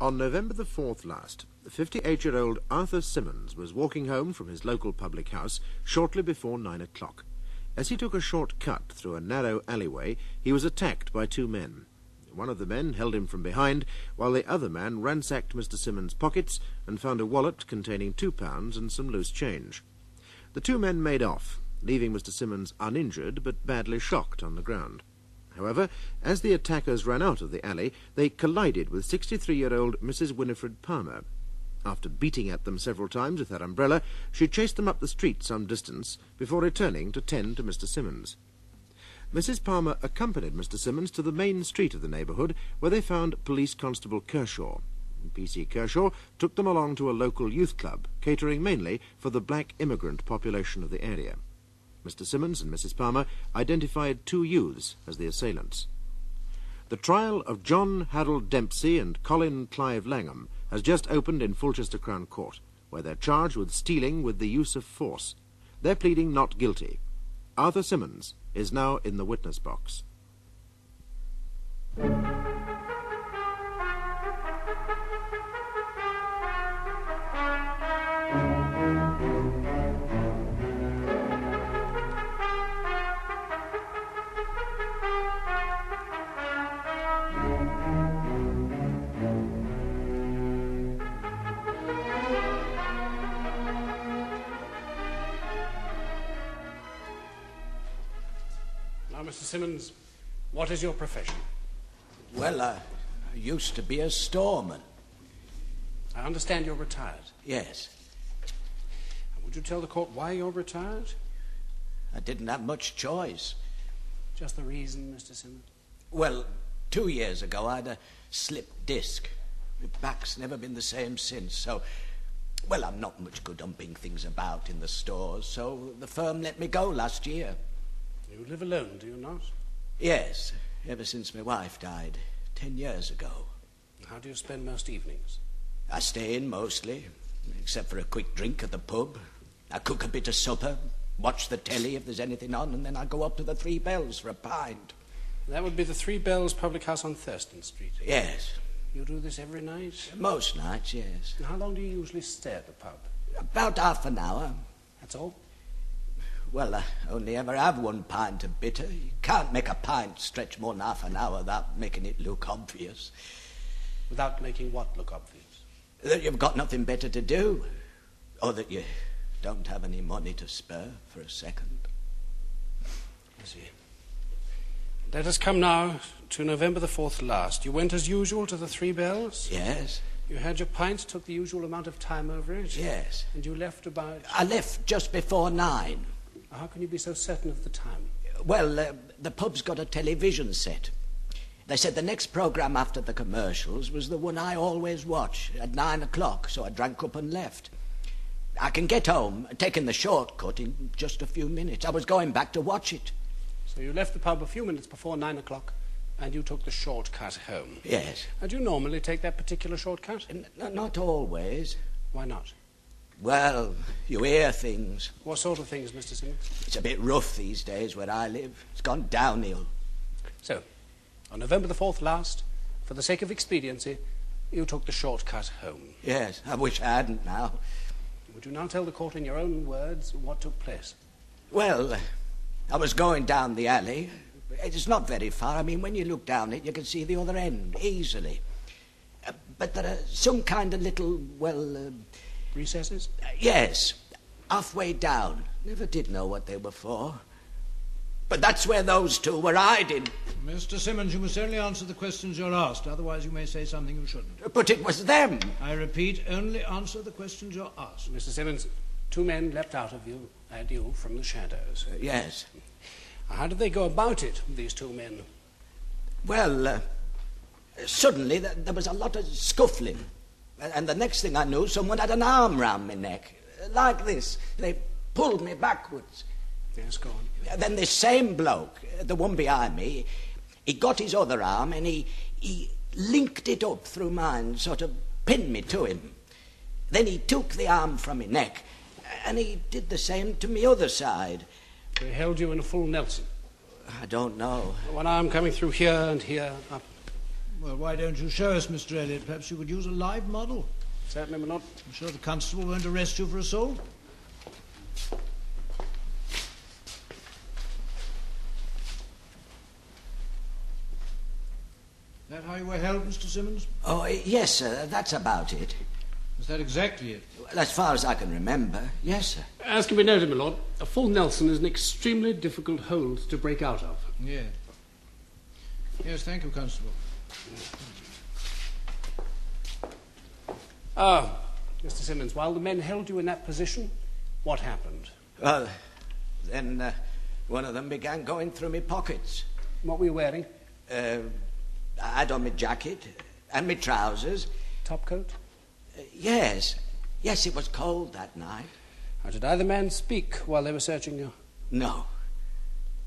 On November the 4th last, 58-year-old Arthur Simmons was walking home from his local public house shortly before 9 o'clock. As he took a short cut through a narrow alleyway, he was attacked by two men. One of the men held him from behind, while the other man ransacked Mr. Simmons' pockets and found a wallet containing £2 and some loose change. The two men made off, leaving Mr. Simmons uninjured but badly shocked on the ground. However, as the attackers ran out of the alley, they collided with 63-year-old Mrs. Winifred Palmer. After beating at them several times with her umbrella, she chased them up the street some distance before returning to tend to Mr. Simmons. Mrs. Palmer accompanied Mr. Simmons to the main street of the neighbourhood, where they found Police Constable Kershaw. P.C. Kershaw took them along to a local youth club, catering mainly for the black immigrant population of the area. Mr. Simmons and Mrs. Palmer identified two youths as the assailants. The trial of John Harold Dempsey and Colin Clive Langham has just opened in Fulchester Crown Court, where they're charged with stealing with the use of force. They're pleading not guilty. Arthur Simmons is now in the witness box. Now, Mr. Simmons, what is your profession? Well, I used to be a storeman. I understand you're retired. Yes. And would you tell the court why you're retired? I didn't have much choice. Just the reason, Mr. Simmons? Well, 2 years ago I had a slipped disc. My back's never been the same since, so... Well, I'm not much good humping things about in the stores, so the firm let me go last year. You live alone, do you not? Yes, ever since my wife died 10 years ago. How do you spend most evenings? I stay in mostly, except for a quick drink at the pub. I cook a bit of supper, watch the telly if there's anything on, and then I go up to the Three Bells for a pint. That would be the Three Bells public house on Thurston Street. Yes. You do this every night? Most nights, yes. And how long do you usually stay at the pub? About half an hour. That's all? Well, I only ever have one pint of bitter. You can't make a pint stretch more than half an hour without making it look obvious. Without making what look obvious? That you've got nothing better to do. Or that you don't have any money to spare for a second. I see. Let us come now to November the 4th last. You went as usual to the Three Bells? Yes. You had your pint, took the usual amount of time over it? Yes. And you left about... I left just before 9. How can you be so certain of the time? Well, the pub's got a television set. They said the next programme after the commercials was the one I always watch, at 9 o'clock, so I drank up and left. I can get home, taking the shortcut, in just a few minutes. I was going back to watch it. So you left the pub a few minutes before 9 o'clock, and you took the shortcut home? Yes. And do you normally take that particular shortcut? Not always. Why not? Well, you hear things. What sort of things, Mr. Simmons? It's a bit rough these days where I live. It's gone downhill. So, on November the 4th last, for the sake of expediency, you took the shortcut home. Yes, I wish I hadn't now. Would you now tell the court in your own words what took place? Well, I was going down the alley. It's not very far. I mean, when you look down it, you can see the other end easily. But there are some kind of little, recesses? Yes, halfway down. Never did know what they were for. But that's where those two were hiding. Mr. Simmons, you must only answer the questions you're asked. Otherwise you may say something you shouldn't. But it was them. I repeat, only answer the questions you're asked. Mr. Simmons, two men leapt out of you at you from the shadows. Yes. How did they go about it, these two men? Well, suddenly there was a lot of scuffling. And the next thing I knew, someone had an arm round my neck. Like this. They pulled me backwards. Yes, go on. Then this same bloke, the one behind me, he got his other arm and he linked it up through mine, sort of pinned me to him. Then he took the arm from my neck and he did the same to my other side. They held you in a full Nelson? I don't know. One arm coming through here and here, up. Well, why don't you show us, Mr. Elliot? Perhaps you could use a live model. Certainly, my lord. I'm sure the constable won't arrest you for assault. That how you were held, Mr. Simmons? Oh, yes, sir, that's about it. Is that exactly it? Well, as far as I can remember, yes, sir. As can be noted, my lord, a full Nelson is an extremely difficult hold to break out of. Yeah. Yes, thank you, Constable. Ah, Mr. Simmons, while the men held you in that position, what happened? Well, then one of them began going through my pockets. What were you wearing? I had on my jacket and my trousers. Top coat? Yes. Yes, it was cold that night. Or did either man speak while they were searching you? No.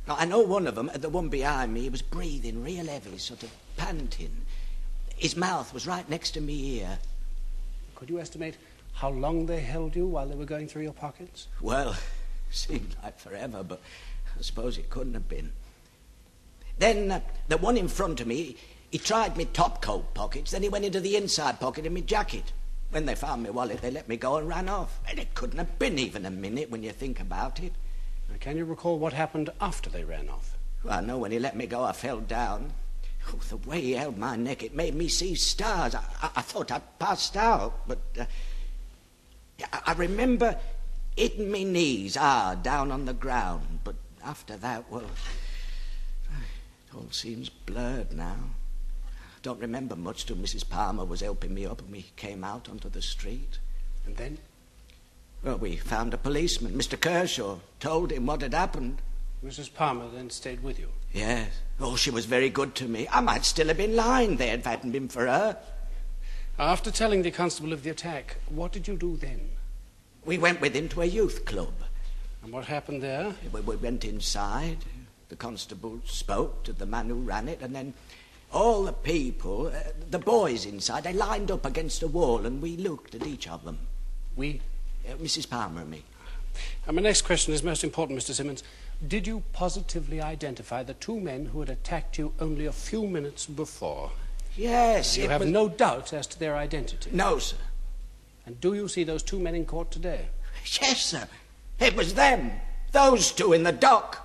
No, I know one of them, the one behind me, he was breathing real heavy, sort of panting. His mouth was right next to me ear. Could you estimate how long they held you while they were going through your pockets? Well, seemed like forever, but I suppose it couldn't have been. Then the one in front of me, he tried my top coat pockets, then he went into the inside pocket of my jacket. When they found my wallet, they let me go and ran off. And it couldn't have been even a minute when you think about it. Now, can you recall what happened after they ran off? Well, I know when he let me go, I fell down. Oh, the way he held my neck, it made me see stars. I thought I'd passed out, but I remember hitting my knees hard down on the ground. But after that, well, it all seems blurred now. I don't remember much till Mrs. Palmer was helping me up and we came out onto the street. And then? Well, we found a policeman, Mr. Kershaw, told him what had happened. Mrs. Palmer then stayed with you? Yes. Oh, she was very good to me. I might still have been lying there if it hadn't been for her. After telling the constable of the attack, what did you do then? We went with him to a youth club. And what happened there? We went inside. The constable spoke to the man who ran it, and then all the people, the boys inside, they lined up against a wall, and we looked at each of them. We? Mrs. Palmer and me. And my next question is most important, Mr. Simmons. Did you positively identify the two men who had attacked you only a few minutes before? Yes. You have no doubt as to their identity? No, sir. And do you see those two men in court today? Yes, sir. It was them. Those two in the dock.